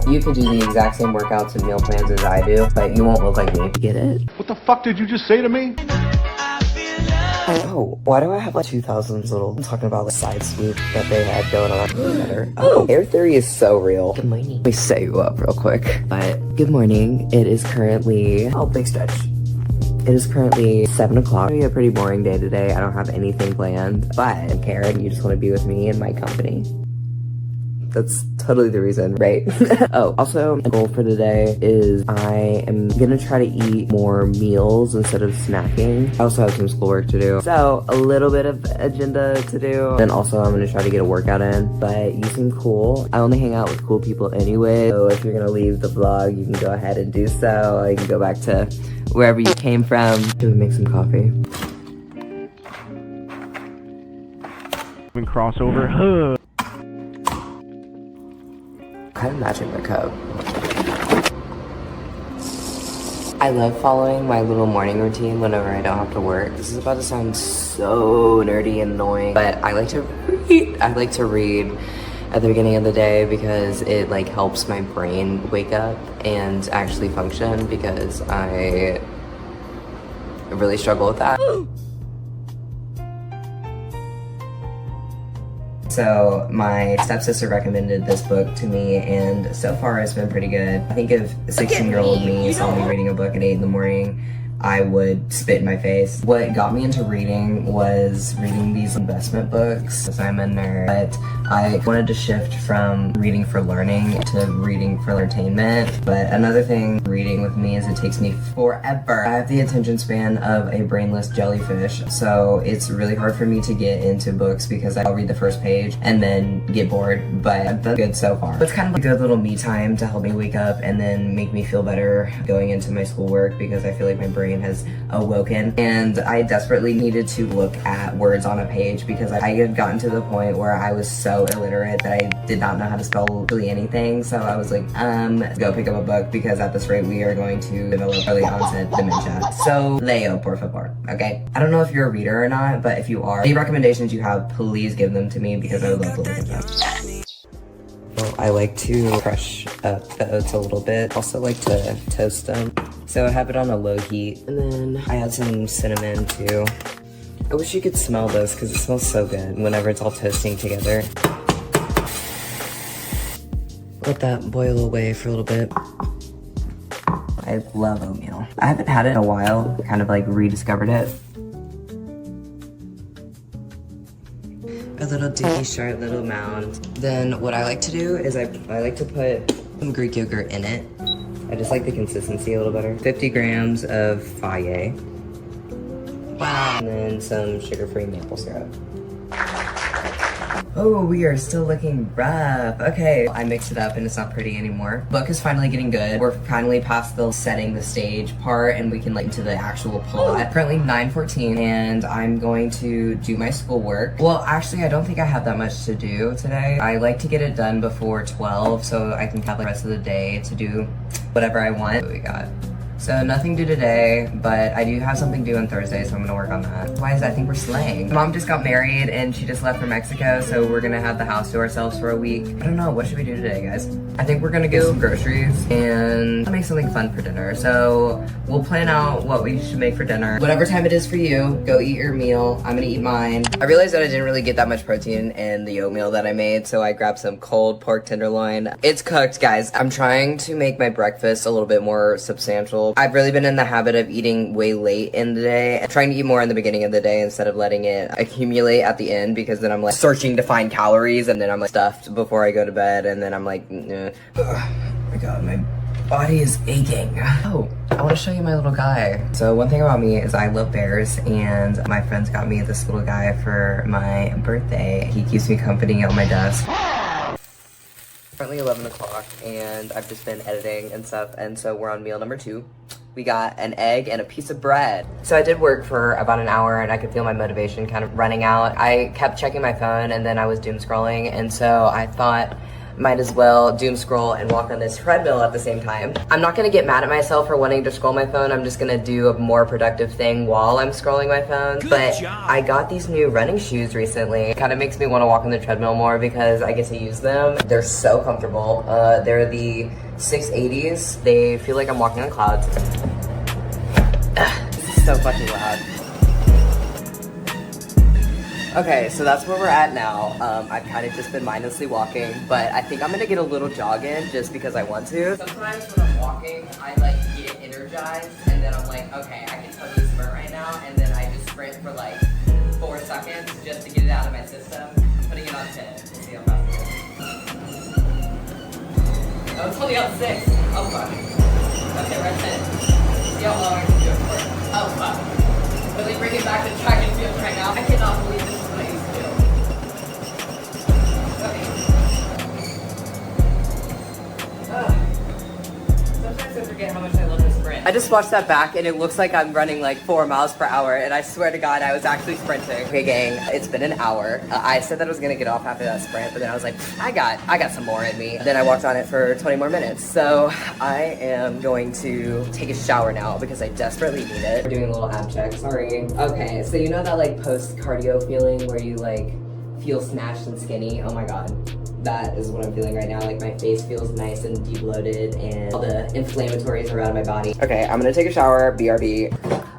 You could do the exact same workouts and meal plans as I do, but you won't look like me. Get it? What the fuck did you just say to me? Oh, why do I have like 2000s little talking about the side swoop that they had going on? Oh, hair theory is so real. Good morning. Let me set you up real quick. But good morning. It is currently, oh, big stretch. It is currently 7 o'clock. It's a pretty boring day today. I don't have anything planned, but Karen, you just want to be with me in my company. That's totally the reason, right? Oh, also, a goal for today is I am gonna try to eat more meals instead of snacking. I also have some schoolwork to do, so a little bit of agenda to do. And also, I'm gonna try to get a workout in, but you seem cool. I only hang out with cool people anyway, so if you're gonna leave the vlog, you can go ahead and do so. You can go back to wherever you came from. Should we make some coffee? Crossover. Kind of matching my coat. I love following my little morning routine whenever I don't have to work. This is about to sound so nerdy and annoying, but I like to read. I like to read at the beginning of the day because it like helps my brain wake up and actually function, because I really struggle with that. So my stepsister recommended this book to me, and so far it's been pretty good. I think if 16-year-old me saw me reading a book at 8 in the morning, I would spit in my face. What got me into reading was reading these investment books, because I'm a nerd. But I wanted to shift from reading for learning to reading for entertainment. But another thing reading with me is it takes me forever. I have the attention span of a brainless jellyfish, so it's really hard for me to get into books because I'll read the first page and then get bored, but I've done good so far. It's kind of like a good little me time to help me wake up and then make me feel better going into my schoolwork, because I feel like my brain has awoken, and I desperately needed to look at words on a page because I had gotten to the point where I was so illiterate that I did not know how to spell really anything. So I was like, go pick up a book, because at this rate we are going to develop early onset dementia. So leo, por favor, okay? I don't know if you're a reader or not, but if you are, any recommendations you have, please give them to me, because I would love to look at them. Well, I like to crush up the oats a little bit. Also like to toast them. So I have it on a low heat. And then I add some cinnamon too. I wish you could smell this because it smells so good whenever it's all toasting together. Let that boil away for a little bit. I love oatmeal. I haven't had it in a while. Kind of like rediscovered it. A little dinky short little mound. Then what I like to do is I like to put some Greek yogurt in it. I just like the consistency a little better. 50 grams of Faye. Wow. And then some sugar-free maple syrup. Oh, we are still looking rough. Okay, I mixed it up and it's not pretty anymore. Book is finally getting good. We're finally past the setting the stage part and we can like into the actual plot. Currently 9:14 and I'm going to do my schoolwork. Well, actually, I don't think I have that much to do today. I like to get it done before 12 so I can have the rest of the day to do whatever I want. What we got? So nothing due today, but I do have something due on Thursday, so I'm gonna work on that. Why is that? I think we're slaying. Mom just got married and she just left for Mexico, so we're gonna have the house to ourselves for a week. I don't know, what should we do today, guys? I think we're gonna get some groceries and make something fun for dinner. So we'll plan out what we should make for dinner. Whatever time it is for you, go eat your meal. I'm gonna eat mine. I realized that I didn't really get that much protein in the oatmeal that I made, so I grabbed some cold pork tenderloin. It's cooked, guys. I'm trying to make my breakfast a little bit more substantial. I've really been in the habit of eating way late in the day. I'm trying to eat more in the beginning of the day instead of letting it accumulate at the end, because then I'm like searching to find calories and then I'm like stuffed before I go to bed and then I'm like, oh my god, my body is aching. Oh, I want to show you my little guy. So one thing about me is I love bears, and my friends got me this little guy for my birthday. He keeps me company on my desk. Currently 11 o'clock and I've just been editing and stuff, and so we're on meal number 2. We got an egg and a piece of bread. So I did work for about an hour and I could feel my motivation kind of running out. I kept checking my phone and then I was doom scrolling, and so I thought might as well doom scroll and walk on this treadmill at the same time. I'm not gonna get mad at myself for wanting to scroll my phone. I'm just gonna do a more productive thing while I'm scrolling my phone. But I got these new running shoes recently. It kind of makes me want to walk on the treadmill more because I get to use them. They're so comfortable. They're the 680s. They feel like I'm walking on clouds. This is so fucking loud. Okay, so that's where we're at now. I've kind of just been mindlessly walking, but I think I'm gonna get a little jog in just because I want to. Sometimes when I'm walking, I like get energized, and then I'm like, okay, I can totally sprint right now, and then I just sprint for like 4 seconds just to get it out of my system. I'm putting it on 10. We'll see how fast it goes. Oh, it's only on 6. Oh fuck. Okay, we're at 10. See how long I can do it for. Oh fuck. Really bring it back to track and field right now. I cannot believe this is what I used to do. Sometimes I forget how much I love to sprint. I just watched that back and it looks like I'm running like 4 miles per hour, and I swear to God I was actually sprinting. Okay gang, it's been an hour. I said that I was gonna get off after that sprint, but then I was like, I got some more in me. Then I walked on it for 20 more minutes. So I am going to take a shower now because I desperately need it. We're doing a little ab check, sorry. Okay, so you know that like post cardio feeling where you like feel snatched and skinny? Oh my God. That is what I'm feeling right now. Like my face feels nice and de-bloated and all the inflammatories are out of my body. Okay, I'm gonna take a shower, BRB.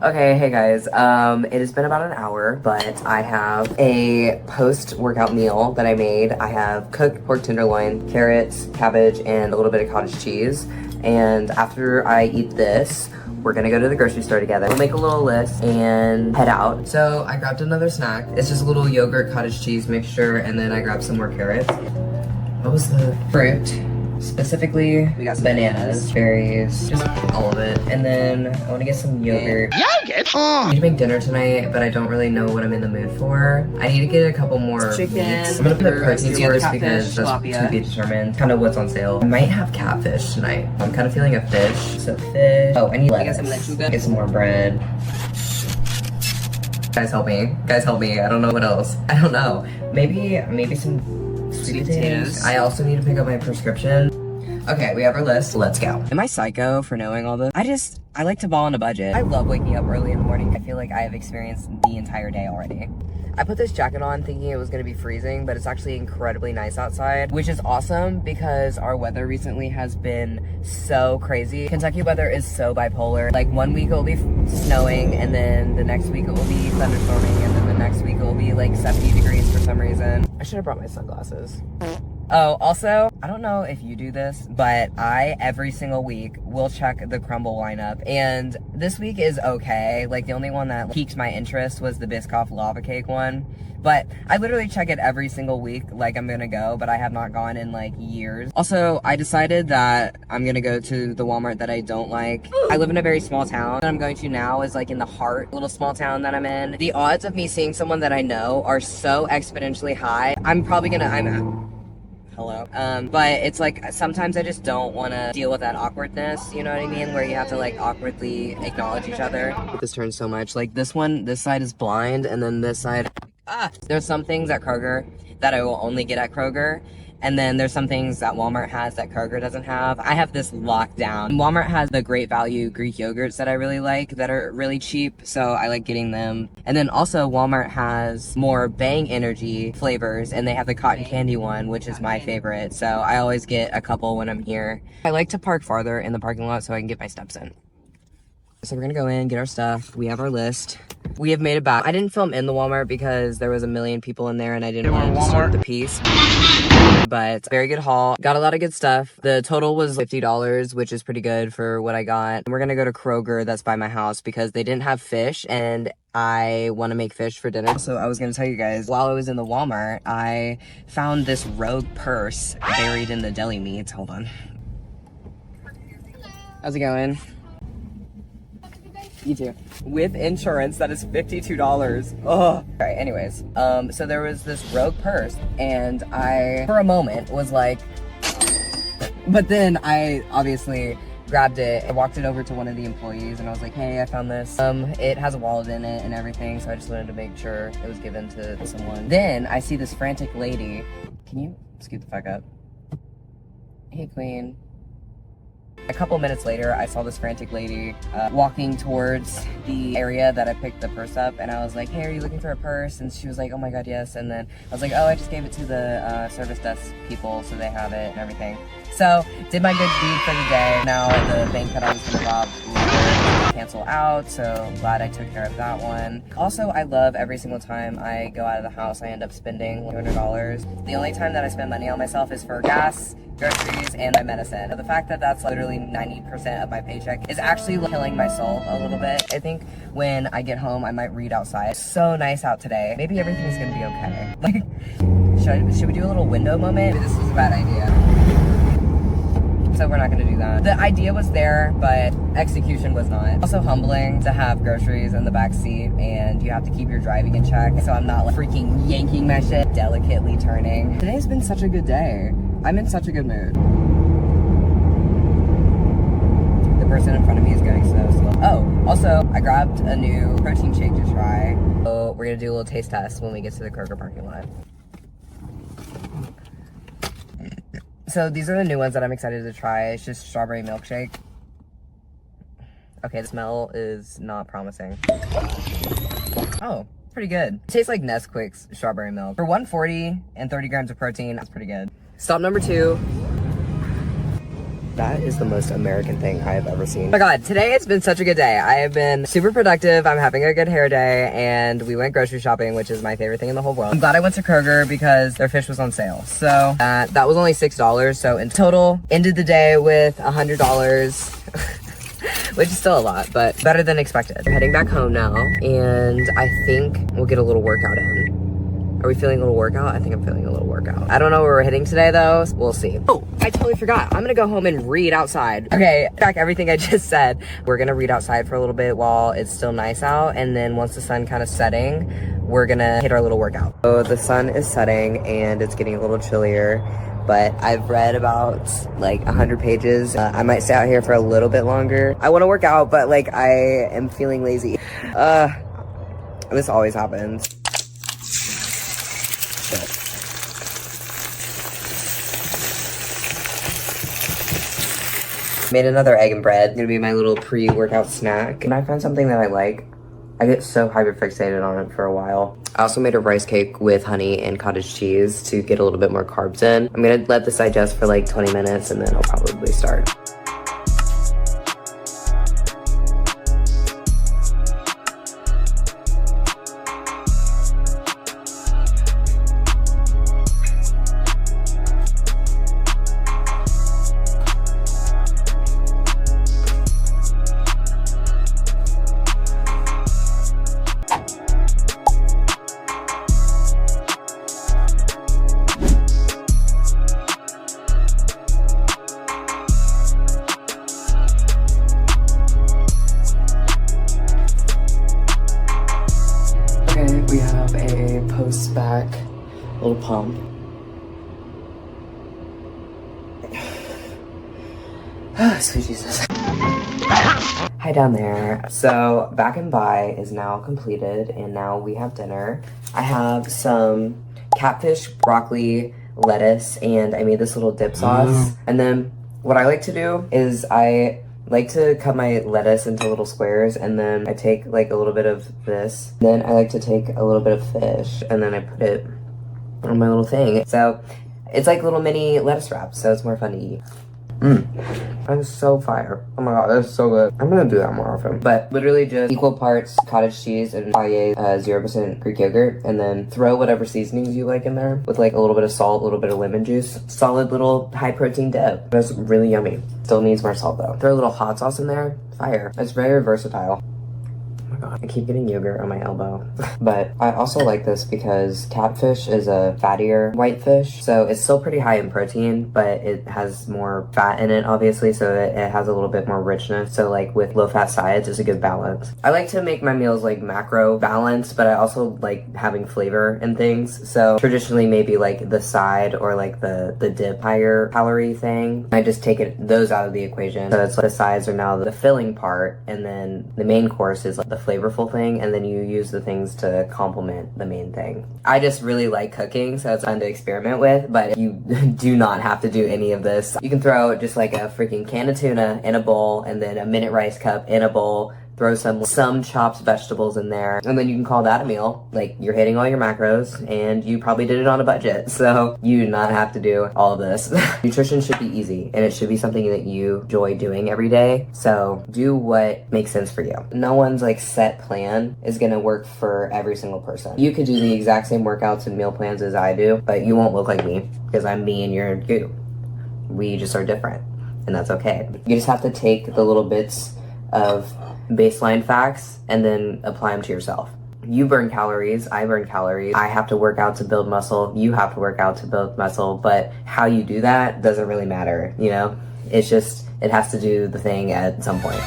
Okay, hey guys, it has been about an hour, but I have a post-workout meal that I made. I have cooked pork tenderloin, carrots, cabbage, and a little bit of cottage cheese. And after I eat this, we're gonna go to the grocery store together. We'll make a little list and head out. So I grabbed another snack. It's just a little yogurt cottage cheese mixture, and then I grabbed some more carrots. What was the fruit? Specifically, we got some bananas, berries, just all of it. And then I want to get some yogurt. Yogurt? I need to make dinner tonight, but I don't really know what I'm in the mood for. I need to get a couple more meats. I'm gonna put protein first because that's to be determined. Kind of what's on sale. I might have catfish tonight. I'm kind of feeling a fish. So fish. Oh, I need lettuce. Get some more bread. Guys help me. Guys help me. I don't know what else. I don't know. Maybe some sweet potatoes. I also need to pick up my prescription. Okay, we have our list. Let's go. Am I psycho for knowing all this? I like to ball on a budget. I love waking up early in the morning. I feel like I have experienced the entire day already. I put this jacket on thinking it was gonna be freezing, but it's actually incredibly nice outside, which is awesome because our weather recently has been so crazy. Kentucky weather is so bipolar. Like 1 week it'll be snowing, and then the next week it will be thunderstorming, and then the next week it will be like 70 degrees for some reason. I should have brought my sunglasses. Oh, also, I don't know if you do this, but I, every single week, will check the crumble lineup. And this week is okay. Like, the only one that piqued my interest was the Biscoff lava cake one. But I literally check it every single week, like I'm gonna go, but I have not gone in like years. Also, I decided that I'm gonna go to the Walmart that I don't like. I live in a very small town. What I'm going to now is like in the heart, little small town that I'm in. The odds of me seeing someone that I know are so exponentially high. I'm probably gonna, hello. But it's like, sometimes I just don't want to deal with that awkwardness, you know what I mean? Where you have to like awkwardly acknowledge each other. This turns so much. Like this side is blind, and then this side, there's some things at Kroger that I will only get at Kroger. And then there's some things that Walmart has that Kroger doesn't have. I have this locked down. Walmart has the Great Value Greek yogurts that I really like, that are really cheap, so I like getting them. And then also Walmart has more Bang Energy flavors, and they have the cotton candy one, which is my favorite. So I always get a couple when I'm here. I like to park farther in the parking lot so I can get my steps in. So we're gonna go in, get our stuff. We have our list. We have made it back. I didn't film in the Walmart because there was a million people in there and I didn't want to disturb the peace. But very good haul. Got a lot of good stuff. The total was $50, which is pretty good for what I got. We're gonna go to Kroger that's by my house because they didn't have fish and I want to make fish for dinner. So I was gonna tell you guys, while I was in the Walmart, I found this rogue purse buried in the deli meats. Hold on. How's it going? You too. With insurance, that is $52. Oh. All right, anyways. So there was this rogue purse, and I, for a moment, was like, but then I obviously grabbed it. I walked it over to one of the employees, and I was like, hey, I found this. It has a wallet in it and everything, so I just wanted to make sure it was given to someone. Then I see this frantic lady. Can you scoot the fuck up? hey queen. A couple minutes later, I saw this frantic lady walking towards the area that I picked the purse up, and I was like, hey, are you looking for a purse? And she was like, oh my god, yes. And then I was like, oh, I just gave it to the service desk people, so they have it and everything. So, did my good deed for the day. Now the bank that I was gonna rob later cancel out, so glad I took care of that one. Also, I love every single time I go out of the house, I end up spending $200. The only time that I spend money on myself is for gas, groceries, and my medicine. The fact that that's literally 90% of my paycheck is actually killing my soul a little bit. I think when I get home, I might read outside. It's so nice out today. Maybe everything's gonna be okay. Like, should we do a little window moment? Maybe this was a bad idea. So we're not gonna do that. The idea was there, but execution was not. Also humbling to have groceries in the back seat, and you have to keep your driving in check, so I'm not like freaking yanking my shit, delicately turning. Today's been such a good day. I'm in such a good mood. The person in front of me is going so slow. Oh, also, I grabbed a new protein shake to try. So we're gonna do a little taste test when we get to the Kroger parking lot. So these are the new ones that I'm excited to try. It's just strawberry milkshake. Okay, the smell is not promising. Oh, pretty good. It tastes like Nesquik's strawberry milk. For $1.40 and 30 grams of protein, that's pretty good. Stop number 2. That is the most American thing I have ever seen. Oh my god, today has been such a good day. I have been super productive. I'm having a good hair day, and we went grocery shopping, which is my favorite thing in the whole world. I'm glad I went to Kroger because their fish was on sale. So that was only $6. So in total, ended the day with $100. Which is still a lot, but better than expected. I'm heading back home now, and I think we'll get a little workout in. Are we feeling a little workout? I think I'm feeling a little workout. I don't know where we're hitting today though. We'll see. Oh, I totally forgot. I'm gonna go home and read outside. Okay, back everything I just said. We're gonna read outside for a little bit while it's still nice out. And then once the sun kind of setting, we're gonna hit our little workout. So the sun is setting and it's getting a little chillier. But I've read about like 100 pages. I might stay out here for a little bit longer. I wanna work out, but like I am feeling lazy. This always happens. Made another egg and bread. It's gonna be my little pre-workout snack. And I find something that I like, I get so hyper-fixated on it for a while. I also made a rice cake with honey and cottage cheese to get a little bit more carbs in. I'm gonna let this digest for like 20 minutes and then I'll probably start. We have a post-back little pump. Oh, sweet Jesus. Hi down there. So, back and by is now completed, and now we have dinner. I have some catfish, broccoli, lettuce, and I made this little dip sauce. And then what I like to do is I like to cut my lettuce into little squares, and then I take like a little bit of this. Then I like to take a little bit of fish, and then I put it on my little thing. So it's like little mini lettuce wraps, so it's more fun to eat. That is so fire. Oh my god, that's so good. I'm gonna do that more often. But literally just equal parts cottage cheese and 0% Greek yogurt, and then throw whatever seasonings you like in there with like a little bit of salt, a little bit of lemon juice. Solid little high protein dip. That's really yummy. Still needs more salt though. Throw a little hot sauce in there. Fire. It's very versatile. Oh my god, I keep getting yogurt on my elbow. But I also like this because catfish is a fattier white fish, so it's still pretty high in protein, but it has more fat in it obviously, so it has a little bit more richness. So like with low fat sides, it's a good balance. I like to make my meals like macro balanced, but I also like having flavor and things. So traditionally maybe like the side or like the dip higher calorie thing, I just take those out of the equation. So it's like the sides are now the filling part, and then the main course is like the flavor flavorful thing, and then you use the things to complement the main thing. I just really like cooking, so it's fun to experiment with, but you do not have to do any of this. You can throw just like a freaking can of tuna in a bowl, and then a minute rice cup in a bowl, throw some chopped vegetables in there, and then you can call that a meal. Like, you're hitting all your macros, and you probably did it on a budget, so you do not have to do all of this. Nutrition should be easy, and it should be something that you enjoy doing every day, so do what makes sense for you. No one's like set plan is gonna work for every single person. You could do the exact same workouts and meal plans as I do, but you won't look like me, because I'm me and you're you. We just are different, and that's okay. You just have to take the little bits of baseline facts and then apply them to yourself. You burn calories, I burn calories. I have to work out to build muscle, you have to work out to build muscle, but how you do that doesn't really matter, you know? It's just, it has to do the thing at some point.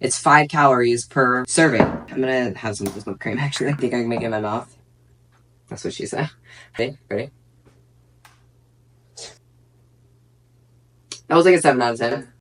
It's 5 calories per serving. I'm gonna have some of this whipped cream actually. I think I can make it in my mouth. That's what she said. Ready? That was like a 7 out of 10.